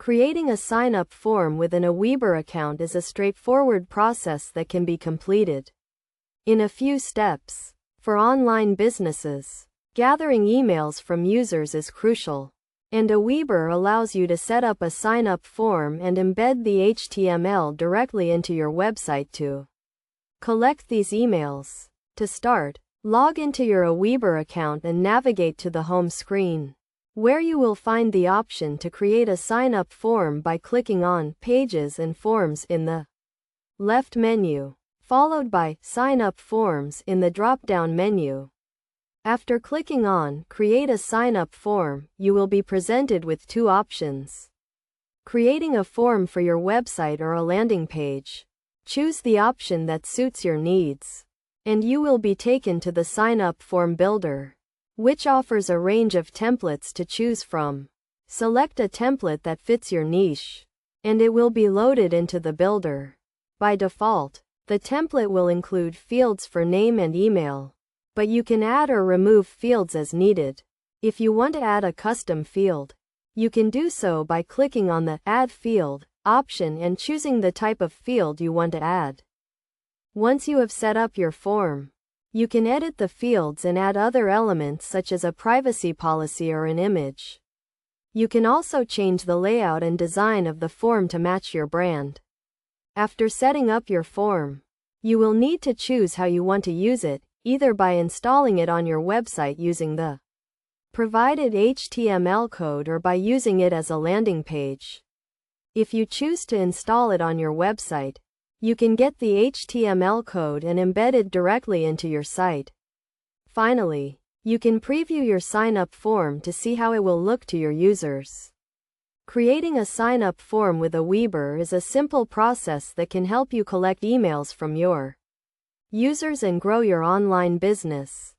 Creating a sign-up form with an AWeber account is a straightforward process that can be completed in a few steps. For online businesses, gathering emails from users is crucial, and AWeber allows you to set up a sign-up form and embed the HTML directly into your website to collect these emails. To start, log into your AWeber account and navigate to the home screen, where you will find the option to create a sign-up form by clicking on Pages and Forms in the left menu, followed by Sign Up Forms in the drop-down menu. After clicking on Create a Sign-up Form, you will be presented with two options: creating a form for your website or a landing page. Choose the option that suits your needs, and you will be taken to the Sign-up Form Builder, which offers a range of templates to choose from. Select a template that fits your niche, and it will be loaded into the builder. By default, the template will include fields for name and email, but you can add or remove fields as needed. If you want to add a custom field, you can do so by clicking on the Add Field option and choosing the type of field you want to add. Once you have set up your form, you can edit the fields and add other elements such as a privacy policy or an image. You can also change the layout and design of the form to match your brand. After setting up your form, you will need to choose how you want to use it, either by installing it on your website using the provided HTML code or by using it as a landing page. If you choose to install it on your website, you can get the HTML code and embed it directly into your site. Finally, you can preview your sign-up form to see how it will look to your users. Creating a sign-up form with AWeber is a simple process that can help you collect emails from your users and grow your online business.